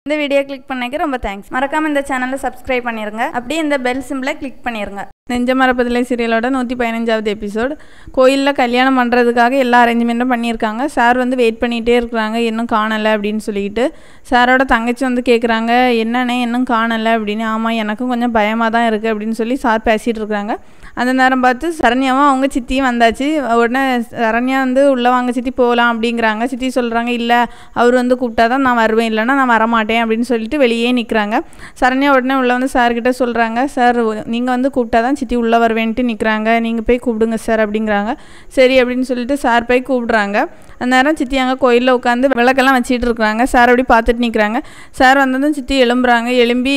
இந்த video click பண்ணதுக்கு ரொம்ப தேங்க்ஸ். மறக்காம இந்த சேனலை சப்ஸ்கிரைப் பண்ணிருங்க. அப்படியே இந்த பெல் சிம்பிளை கிளிக் பண்ணிருங்க. நெஞ்ச மறப்பதில்லை சீரியலோட 115வது எபிசோட். கோயிலில் கல்யாணம் பண்ணுறதுக்காக எல்லா அரேஞ்ச்மெண்ட்டும் பண்ணியிருக்காங்க. சார் வந்து வெயிட் பண்ணிகிட்டே இருக்கிறாங்க, இன்னும் காணலை அப்படின்னு சொல்லிட்டு. சாரோட தங்கச்சி வந்து கேட்குறாங்க, என்னண்ணே இன்னும் காணலை அப்படின்னு. ஆமாம், எனக்கும் கொஞ்சம் பயமாக தான் இருக்குது அப்படின்னு சொல்லி சார் பேசிகிட்டு இருக்கிறாங்க. அந்த நேரம் பார்த்து சரண்யாவும் அவங்க சித்தியும் வந்தாச்சு. உடனே சரண்யா வந்து உள்ளே வாங்க சித்தி போகலாம் அப்படிங்கிறாங்க. சித்தி சொல்கிறாங்க, இல்லை அவர் வந்து கூப்பிட்டா தான் நான் வருவேன், இல்லைன்னா நான் வரமாட்டேன் அப்படின்னு சொல்லிட்டு வெளியே நிற்கிறாங்க. சரண்யா உடனே உள்ளே வந்து சார்கிட்ட சொல்கிறாங்க, சார் நீங்கள் வந்து கூப்பிட்டா தான் சித்தி உள்ளே வருவேன்ட்டு நிற்கிறாங்க, நீங்கள் போய் கூப்பிடுங்க சார் அப்படிங்கிறாங்க. சரி அப்படின்னு சொல்லிட்டு சார் போய் கூப்பிட்றாங்க. அந்த நேரம் சித்தி அங்கே கோயிலில் உட்காந்து விளக்கெல்லாம் வச்சிட்டு இருக்கிறாங்க. சார் அப்படி பார்த்துட்டு நிற்கிறாங்க. சார் வந்ததும் சித்தி எழும்புறாங்க. எழும்பி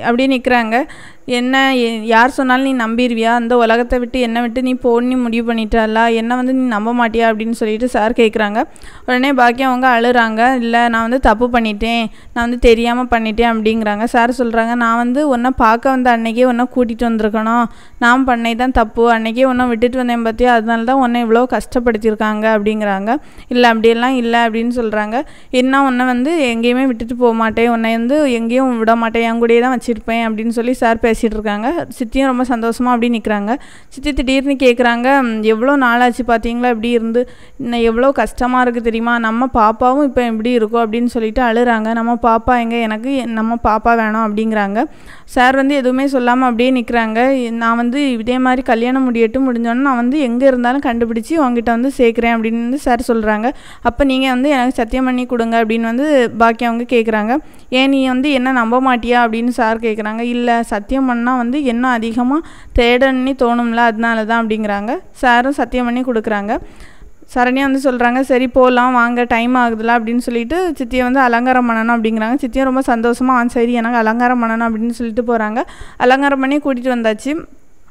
அப்படியே நிற்கிறாங்க. என்ன யார் சொன்னாலும் நீ நம்பிடுவியா? அந்த உலகத்தை விட்டு என்னை விட்டு நீ போன்னு முடிவு பண்ணிட்டாலா? என்ன வந்து நீ நம்ப மாட்டியா அப்படின்னு சொல்லிட்டு சார் கேட்குறாங்க. உடனே பாக்கியம் அவங்க அழுறாங்க. இல்லை, நான் வந்து தப்பு பண்ணிட்டேன், நான் வந்து தெரியாமல் பண்ணிட்டேன் அப்படிங்கிறாங்க. சார் சொல்கிறாங்க, நான் வந்து உன்னை பார்க்க வந்த அன்னைக்கே உன்னை கூட்டிகிட்டு வந்திருக்கணும், நான் பண்ணே தான் தப்பு, அன்றைக்கே உன்னை விட்டுட்டு வந்தேன் பார்த்தியா, அதனால தான் உன்னை இவ்வளோ கஷ்டப்படுத்தியிருக்காங்க அப்படிங்கிறாங்க. இல்லை அப்படியெல்லாம் இல்லை அப்படின்னு சொல்கிறாங்க. என்ன உன்னை வந்து எங்கேயுமே விட்டுட்டு போக மாட்டேன், உன்னை வந்து எங்கேயும் விட மாட்டேன், என் கூடயே தான் வச்சுருப்பேன் அப்படின்னு சொல்லி சார் இருக்காங்க. சித்தியும் ரொம்ப சந்தோஷமா அப்படி நிற்கிறாங்க. சித்தி திடீர்னு கேட்குறாங்க, எவ்வளோ நாளாச்சு பார்த்தீங்களா இப்படி இருந்து, இன்னும் எவ்வளோ கஷ்டமாக இருக்குது தெரியுமா, நம்ம பாப்பாவும் இப்போ எப்படி இருக்கும் அப்படின்னு சொல்லிட்டு அழுறாங்க. நம்ம பாப்பா எங்கே, எனக்கு நம்ம பாப்பா வேணும் அப்படிங்கிறாங்க. சார் வந்து எதுவுமே சொல்லாமல் அப்படியே நிற்கிறாங்க. நான் வந்து இதே மாதிரி கல்யாணம் முடிஞ்சோன்னு நான் வந்து எங்கே இருந்தாலும் கண்டுபிடிச்சி உங்ககிட்ட வந்து சேர்க்குறேன் அப்படின்னு வந்து சார் சொல்கிறாங்க. அப்போ நீங்கள் வந்து எனக்கு சத்தியம் பண்ணி கொடுங்க அப்படின்னு வந்து பாக்கியம் அவங்க கேட்குறாங்க. ஏன் நீ வந்து என்ன நம்ப மாட்டியா அப்படின்னு சார் கேட்குறாங்க. இல்லை, சத்தியம் பண்ணால் வந்து என்ன அதிகமாக தேடன்னு தோணும்ல, அதனால தான் அப்படிங்கிறாங்க. சாரும் சத்தியம் பண்ணி கொடுக்குறாங்க. சரண்யா வந்து சொல்கிறாங்க, சரி போகலாம் வாங்க, டைம் ஆகுதுல அப்படின்னு சொல்லிட்டு சித்தியை வந்து அலங்காரம் பண்ணணும் அப்படிங்கிறாங்க. சித்தியும் ரொம்ப சந்தோஷமாக சரி எனக்கு அலங்காரம் பண்ணணும் அப்படின்னு சொல்லிட்டு போகிறாங்க. அலங்காரம் பண்ணி கூட்டிகிட்டு வந்தாச்சு.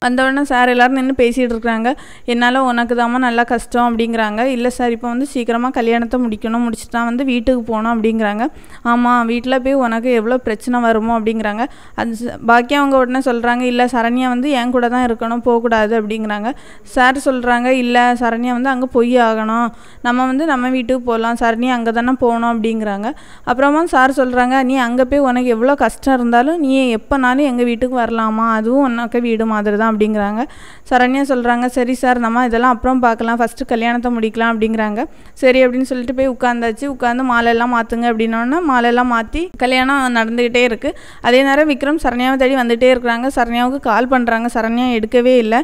வந்தவுடனே சார் எல்லோரும் நின்று பேசிகிட்டு இருக்கிறாங்க. என்னால் உனக்கு தாம்மா நல்லா கஷ்டம் அப்படிங்கிறாங்க. இல்லை சார், இப்போ வந்து சீக்கிரமாக கல்யாணத்தை முடிச்சுட்டு தான் வந்து வீட்டுக்கு போகணும் அப்படிங்கிறாங்க. ஆமாம், வீட்டில் போய் உனக்கு எவ்வளோ பிரச்சனை வருமோ அப்படிங்கிறாங்க. அது பாக்கியம் அவங்க உடனே சொல்கிறாங்க, இல்லை சரண்யா வந்து என் கூட தான் இருக்கணும், போகக்கூடாது அப்படிங்கிறாங்க. சார் சொல்கிறாங்க, இல்லை சரண்யா வந்து அங்கே போய் ஆகணும், நம்ம வந்து நம்ம வீட்டுக்கு போகலாம், சரண்யா அங்கே தானே போகணும் அப்படிங்கிறாங்க. அப்புறமா சார் சொல்கிறாங்க, நீ அங்கே போய் உனக்கு எவ்வளோ கஷ்டம் இருந்தாலும் நீ எப்போனாலும் எங்கள் வீட்டுக்கு வரலாமா, அதுவும் உனக்கு வீடு மாதிரி தான் அப்படிங்கிறாங்க. சரண்யா சொல்கிறாங்க, சரி சார் நம்ம இதெல்லாம் அப்புறம் பார்க்கலாம், ஃபஸ்ட்டு கல்யாணத்தை முடிக்கலாம் அப்படிங்கிறாங்க. சரி அப்படின்னு சொல்லிட்டு போய் உட்காந்தாச்சு. உட்காந்து மாலையெல்லாம் மாற்றுங்க அப்படின்னோடனே மாலையெல்லாம் மாற்றி கல்யாணம் நடந்துக்கிட்டே இருக்குது. அதே நேரம் விக்ரம் சரண்யாவை தேடி வந்துகிட்டே இருக்கிறாங்க. சரண்யாவுக்கு கால் பண்ணுறாங்க. சரண்யா எடுக்கவே இல்லை.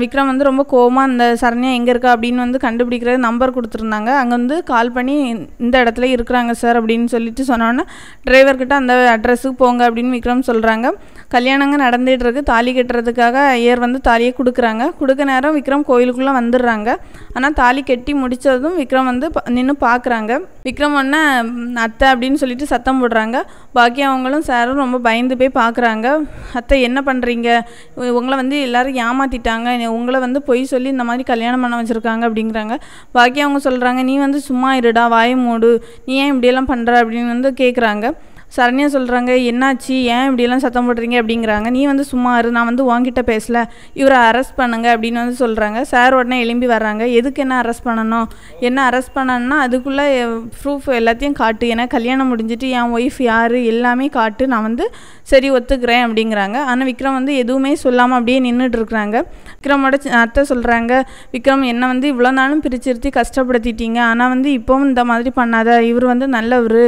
விக்ரம் வந்து ரொம்ப கோவமாக அந்த சரண்யா எங்கே இருக்கா அப்படின்னு வந்து கண்டுபிடிக்கிறது நம்பர் கொடுத்துருந்தாங்க. அங்கே வந்து கால் பண்ணி இந்த இடத்துல இருக்கிறாங்க சார் அப்படின்னு சொல்லிட்டு சொன்னோன்னே டிரைவர்கிட்ட அந்த அட்ரஸுக்கு போங்க அப்படின்னு விக்ரம் சொல்கிறாங்க. கல்யாணங்க நடந்துகிட்டு இருக்கு. தாலி கட்டுறதுக்காக ஐயர் வந்து தாலியை கொடுக்குறாங்க. கொடுக்க நேரம் விக்ரம் கோயிலுக்குள்ளே வந்துடுறாங்க. ஆனால் தாலி கட்டி முடித்ததும் விக்ரம் வந்து நின்று பார்க்குறாங்க. விக்ரம் ஒன்று அத்தை அப்படின்னு சொல்லிட்டு சத்தம் போடுறாங்க. பாக்கி அவங்களும் சாரும் ரொம்ப பயந்து போய் பார்க்குறாங்க. அத்தை என்ன பண்ணுறீங்க, உங்களை வந்து எல்லோரும் ஏமாற்றிட்டாங்க, உங்களை வந்து பொய் சொல்லி இந்த மாதிரி கல்யாணம் பண்ண வச்சுருக்காங்க அப்படிங்கிறாங்க. பாக்கி அவங்க சொல்கிறாங்க, நீ வந்து சும்மா இருடா, வாயை மூடு, நீ ஏன் இப்படியெல்லாம் பண்ணுற அப்படின்னு வந்து கேட்குறாங்க. சரண்யா சொல்கிறாங்க, என்னாச்சு, ஏன் இப்படியெல்லாம் சத்தம் போடுறீங்க அப்படிங்கிறாங்க. நீ வந்து சும்மா இரு, நான் வந்து உங்ககிட்ட பேசல, இவரை அரெஸ்ட் பண்ணுங்க அப்படின்னு வந்து சொல்கிறாங்க. சார் உடனே எழும்பி வர்றாங்க. எதுக்கு என்ன அரெஸ்ட் பண்ணணும், என்ன அரெஸ்ட் பண்ணணும்னா அதுக்குள்ளே ப்ரூஃப் எல்லாத்தையும் காட்டு, ஏன்னா கல்யாணம் முடிஞ்சிட்டு என் ஒய்ஃப் யார் எல்லாமே காட்டு, நான் வந்து சரி ஒத்துக்கிறேன் அப்படிங்கிறாங்க. ஆனால் விக்ரம் வந்து எதுவுமே சொல்லாமல் அப்படியே நின்றுட்டு இருக்கிறாங்க. விக்ரமோட அத்தை சொல்கிறாங்க, விக்ரம் என்னை வந்து இவ்வளோ நாளும் பிரிச்சிருத்தி கஷ்டப்படுத்திட்டீங்க, ஆனால் வந்து இப்போவும் இந்த மாதிரி பண்ணாத, இவர் வந்து நல்லவர்,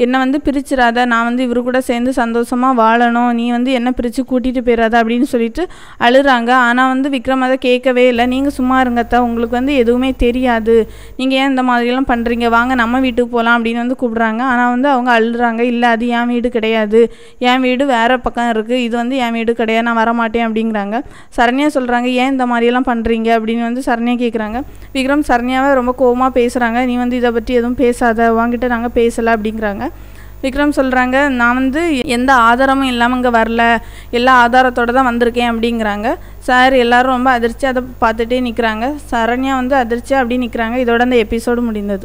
என்னை வந்து பிரிச்சிடாத, நான் வந்து இவரு கூட சேர்ந்து சந்தோஷமாக வாழணும், நீ வந்து என்ன பிரித்து கூட்டிகிட்டு போயிடாத அப்படின்னு சொல்லிட்டு அழுறாங்க. ஆனால் வந்து விக்ரம் அதை கேட்கவே இல்லை. நீங்கள் சும்மா இருங்கத்தா, உங்களுக்கு வந்து எதுவுமே தெரியாது, நீங்கள் ஏன் இந்த மாதிரிலாம் பண்ணுறீங்க, வாங்க நம்ம வீட்டுக்கு போகலாம் அப்படின்னு வந்து கூப்பிட்றாங்க. ஆனால் வந்து அவங்க அழுறாங்க. இல்லை, அது என் வீடு கிடையாது, என் வீடு வேறு பக்கம் இருக்குது, இது வந்து என் வீடு கிடையாது, நான் வரமாட்டேன் அப்படிங்கிறாங்க. சரண்யா சொல்கிறாங்க, ஏன் இந்த மாதிரியெல்லாம் பண்ணுறீங்க அப்படின்னு வந்து சரண்யா கேட்குறாங்க. விக்ரம் சரண்யாவை ரொம்ப கோவமாக பேசுகிறாங்க. நீ வந்து இதை பற்றி எதுவும் பேசாத, வாங்கிட்டு நாங்கள் பேசலை அப்படிங்கிறாங்க. விக்ரம் சொல்கிறாங்க, நான் வந்து எந்த ஆதாரமும் இல்லாமல் இங்கே வரல, எல்லா ஆதாரத்தோடு தான் வந்திருக்கேன் அப்படிங்கிறாங்க. சார் எல்லோரும் ரொம்ப அதிர்ச்சி அதை பார்த்துட்டே நிற்கிறாங்க. சரண்யா வந்து அதிர்ச்சி அப்படி நிற்கிறாங்க. இதோட அந்த எபிசோடு முடிந்தது.